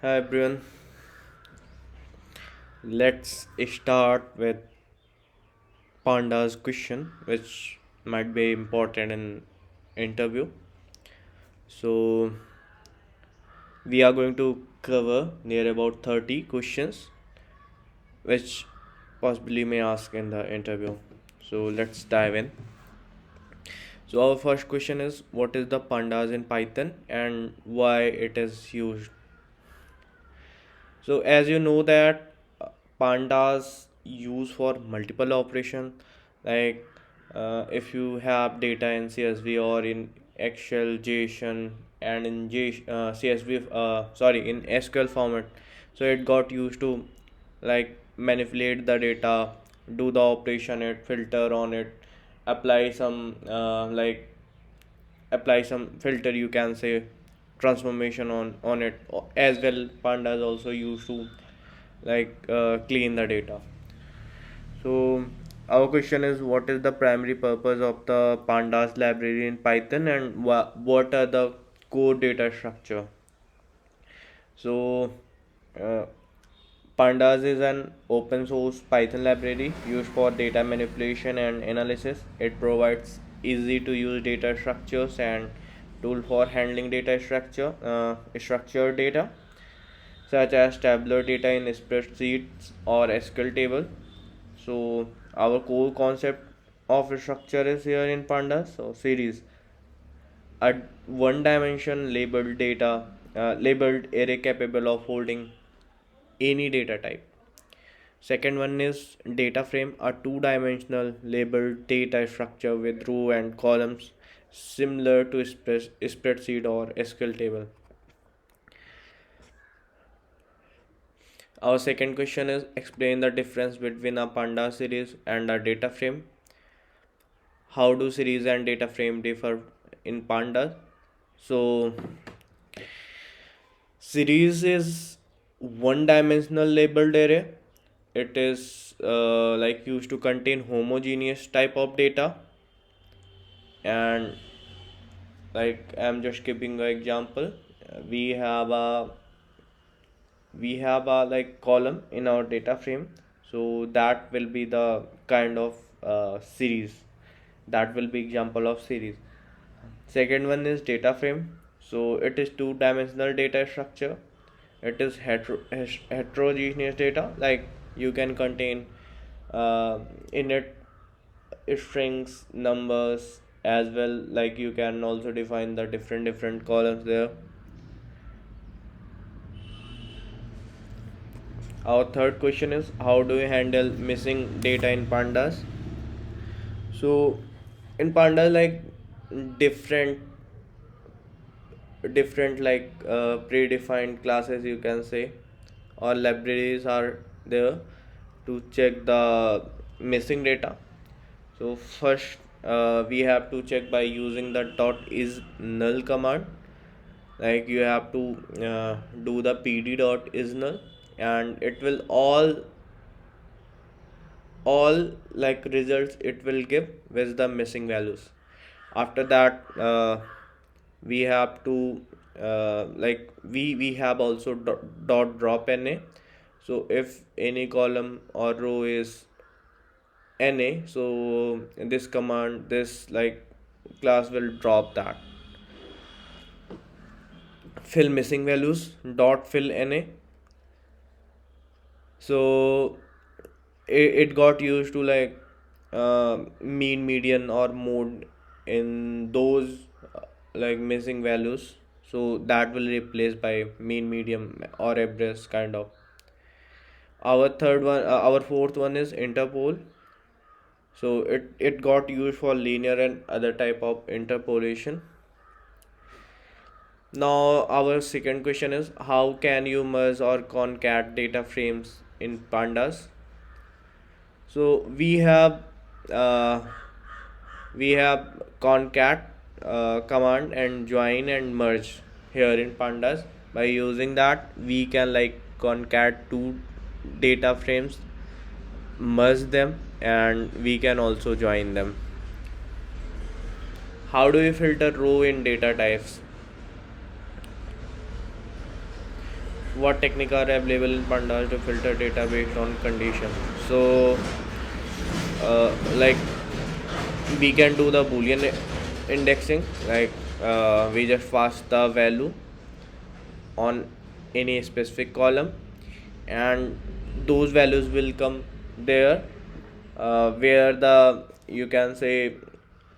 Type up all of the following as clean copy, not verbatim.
Hi everyone, let's start with Panda's question, which might be important in interview. So we are going to cover near about 30 questions, which possibly may ask in the interview. So let's dive in. So our first question is, what is the Pandas in Python and why it is used? So as you know that pandas use for multiple operation, like if you have data in CSV or in Excel, JSON, and in CSV, sorry, in SQL format. So it got used to like manipulate the data, do the operation, it filter on it, apply some apply some filter, you can say transformation on it as well. Pandas also used to clean the data. So our question is, what is the primary purpose of the pandas library in Python, and what are the core data structure? So uh, Pandas is an open source Python library used for data manipulation and analysis. It provides easy to use data structures and tool for handling structured data such as tabular data in spreadsheets or SQL table. So our core concept of a structure is here in Pandas. So series, a one dimension labeled array capable of holding any data type. Second one is data frame, a two-dimensional labeled data structure with row and columns similar to spreadsheet or SQL table. Our second question is, explain the difference between a panda series and a data frame. How do series and data frame differ in pandas? So series is one dimensional labeled array. It is used to contain homogeneous type of data, and like I'm just giving an example. We have a column in our data frame, so that will be the kind of series. That will be example of series. Second one is data frame. So it is two dimensional data structure. It is heterogeneous data, like you can contain in it strings, numbers as well, like you can also define the different columns there. Our third question is, how do you handle missing data in pandas? So in pandas, like different predefined classes, you can say, or libraries are there to check the missing data. So first we have to check by using the dot is null command. Like you have to do the pd dot is null, and it will all like results it will give with the missing values. After that we have to we have also dot drop na. So if any column or row is na, so in this command, this like class will drop that. Fill missing values, dot fill na. So it got used to mean, median, or mode in those missing values. So that will replace by mean, median, or average kind of. Our fourth one is interpol. So it got used for linear and other type of interpolation. Now our second question is, how can you merge or concat data frames in pandas? So uh, we have concat command and join and merge here in pandas. By using that, we can like concat two data frames, merge them, and we can also join them. How do we filter row in data types? what techniques are available in Pandas to filter data based on condition. So like we can do the boolean indexing, like we just pass the value on any specific column, and those values will come there where the, you can say,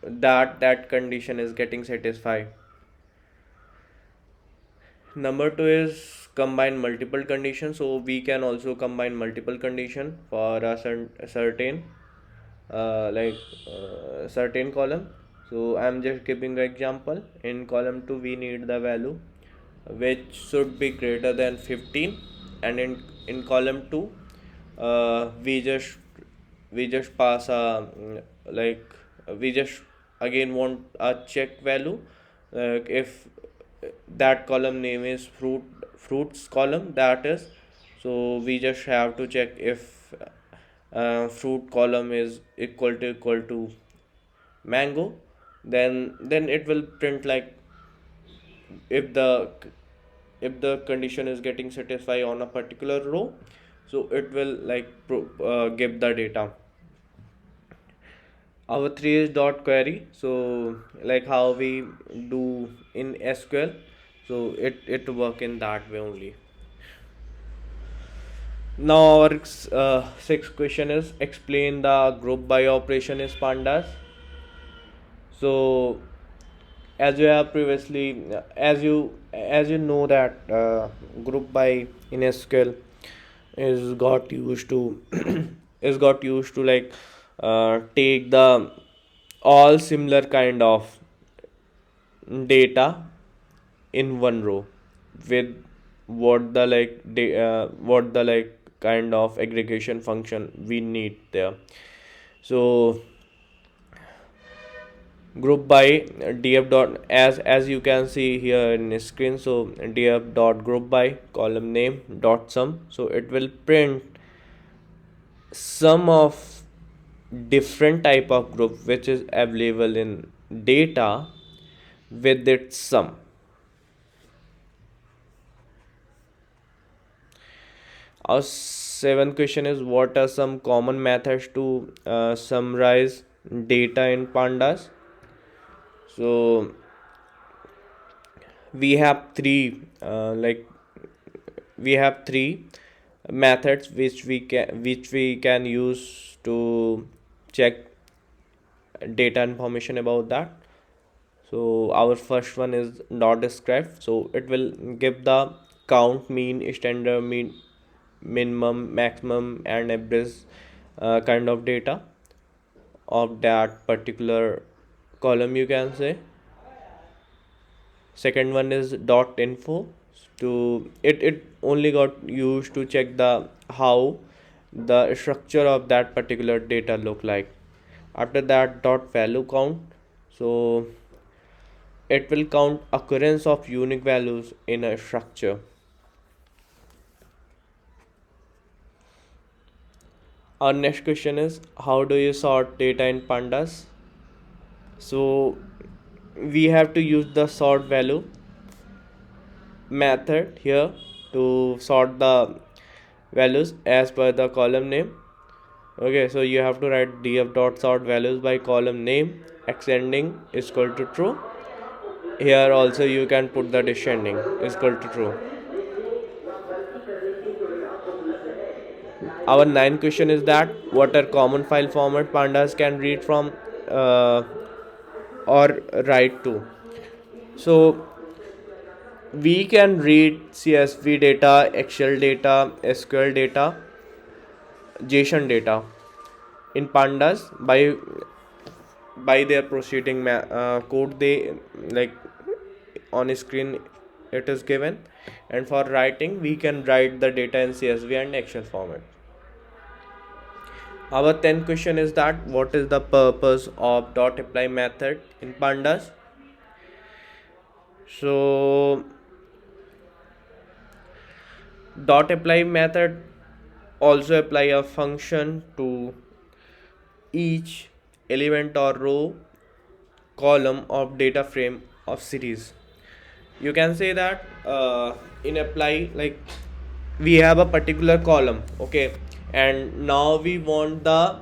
that condition is getting satisfied. Number two is combine multiple conditions. So we can also combine multiple condition for a certain certain column. So I'm just giving an example. In column 2 we need the value which should be greater than 15, and in column 2 we just pass a like we just again want a check value, if that column name is fruits column, that is. So we just have to check if fruit column is equal to mango, then it will print like if the condition is getting satisfied on a particular row, so it will like give the data. Our three is dot query. So like how we do in SQL, so it work in that way only. Now our sixth question is explain the group by operation is Pandas. So as you have previously, as you know that group by in SQL is got used to is got used to like take the all similar kind of data in one row with what the like kind of aggregation function we need there. So group by df dot, as you can see here in the screen, so df dot group by column name dot sum, so it will print sum of different type of group which is available in data with its sum. Our seventh question is what are some common methods to summarize data in Pandas. So we have three methods which we can use to check data information about that. So our first one is dot describe, so it will give the count, mean, standard, minimum, maximum, and average kind of data of that particular column, you can say. Second one is dot info, to it only got used to check the how the structure of that particular data look like. After that, dot value count, so it will count occurrence of unique values in a structure. Our next question is how do you sort data in Pandas. So we have to use the sort value method here to sort the values as per the column name. Okay, so you have to write df dot sort values by column name ascending is equal to true. Here also you can put the descending is equal to true. Our ninth question is that what are common file format Pandas can read from uh, or write to. So we can read CSV data, Excel data, SQL data, JSON data in Pandas by their proceeding code, they like on screen it is given, and for writing we can write the data in CSV and Excel format. Our 10th question is that what is the purpose of dot apply method in Pandas. So dot apply method also apply a function to each element or row column of data frame of series. You can say that in apply, like we have a particular column, okay, and now we want the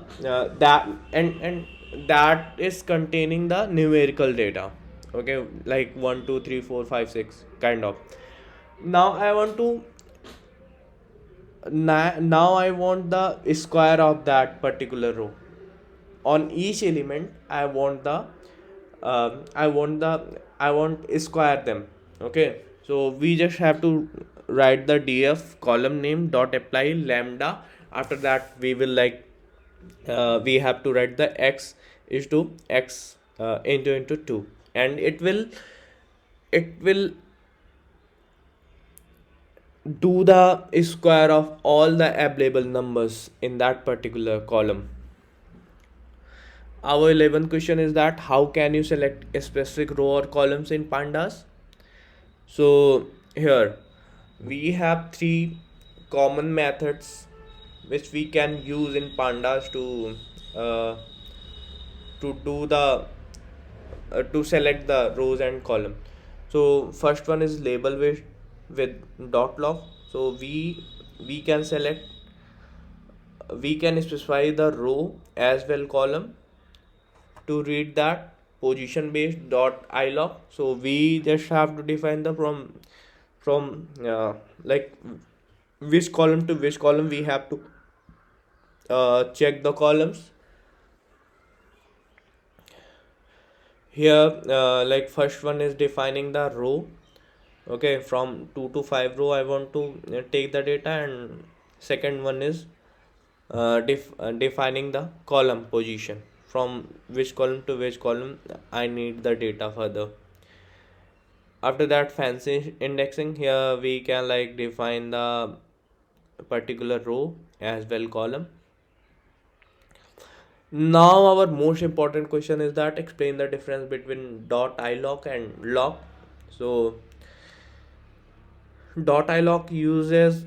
that and that is containing the numerical data, okay, like 1 2 3 4 5 6 kind of. Now I want to now I want the square of that particular row. On each element I want square them, okay. So we just have to write the df column name dot apply lambda. After that we will we have to write the x is to x into 2, and it will do the square of all the available numbers in that particular column. Our 11th question is that how can you select a specific row or columns in pandas? So here we have three common methods which we can use in pandas uh, to do the to select the rows and column. So first one is label with dot log. So we can select, we can specify the row as well column. To read that, position based dot ilog. So we just have to define the from like which column to which column we have to check the columns. Here like first one is defining the row, okay, from 2 to 5 row I want to take the data, and second one is defining the column position, from which column to which column I need the data further. After that, fancy indexing. Here we can define the particular row as well column. Now our most important question is that explain the difference between dot ilog and log. So dot ilog uses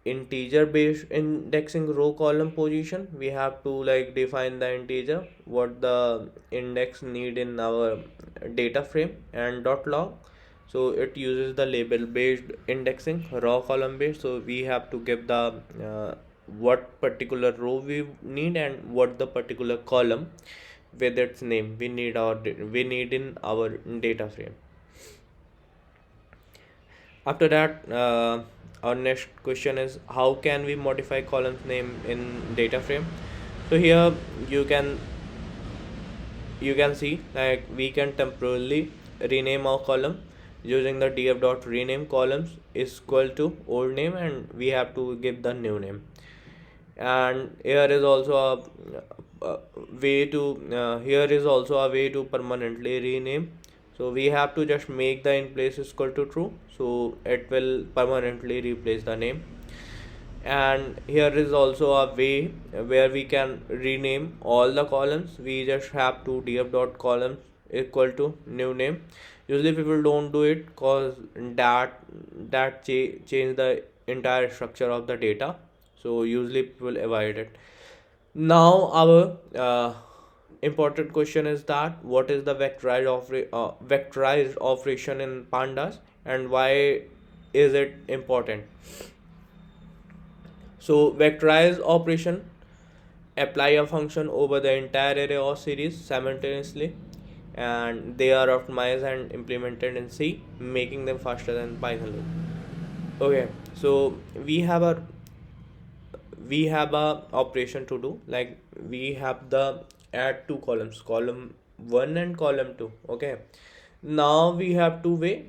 integer based indexing row column position. We have to define the integer what the index need in our data frame. And dot log, so it uses the label based indexing raw column based. So we have to give the what particular row we need and what the particular column with its name we need in our data frame. After that, our next question is how can we modify columns name in data frame. So here you can see we can temporarily rename our column using the df dot rename columns is equal to old name, and we have to give the new name. And here is also a way to here is also a way to permanently rename. So we have to just make the in place is equal to true, so it will permanently replace the name. And here is also a way where we can rename all the columns. We just have to df dot columns equal to new name. Usually people don't do it because change the entire structure of the data, so usually people avoid it. Now our important question is that what is the vectorized operation in pandas and why is it important. So vectorized operation apply a function over the entire array or series simultaneously, and they are optimized and implemented in C, making them faster than Python loop. Okay, so we have a operation to do. We have the add two columns, column 1 and column 2. Okay, now we have two way.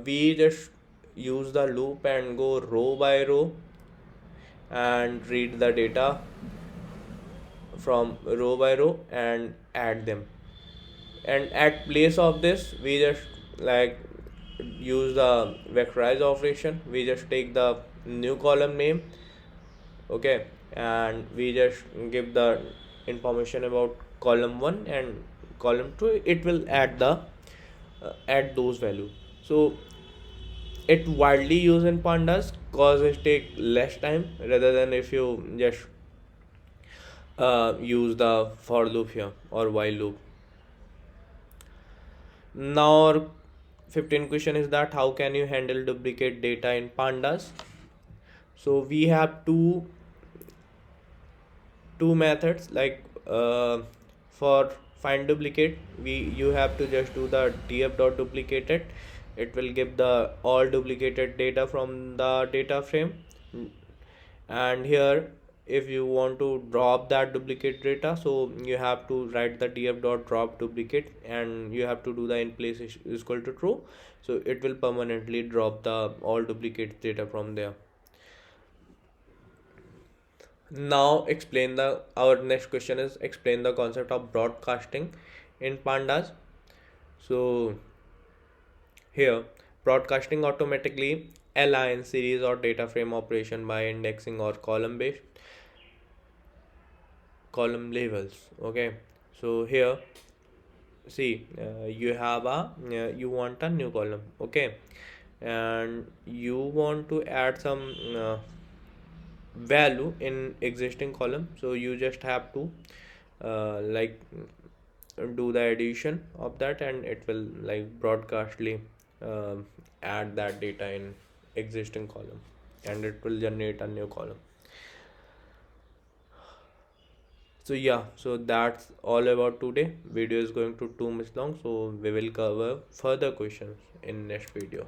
We just use the loop and go row by row and read the data from row by row and add them. And at place of this we just use the vectorize operation. We just take the new column name, okay, and we just give the information about column 1 and column 2. It will add those values. So it widely used in pandas cause it take less time rather than if you just use the for loop here or while loop. Now our 15th question is that how can you handle duplicate data in pandas. So we have two methods, like for find duplicate, we you have to just do the df dot duplicated. It will give the all duplicated data from the data frame. And here, if you want to drop that duplicate data, so you have to write the df dot drop duplicate, and you have to do the in place is equal to true, so it will permanently drop the all duplicate data from there. Now explain the our next question is explain the concept of broadcasting in pandas. So here, broadcasting automatically align series or data frame operation by indexing or column labels. Okay, so here, see, you have you want a new column. Okay, and you want to add some value in existing column, so you just have to like do the addition of that, and it will like broadcastly add that data in existing column, and it will generate a new column. So yeah, so that's all about today. Video is going to 2 minutes long, so we will cover further questions in next video.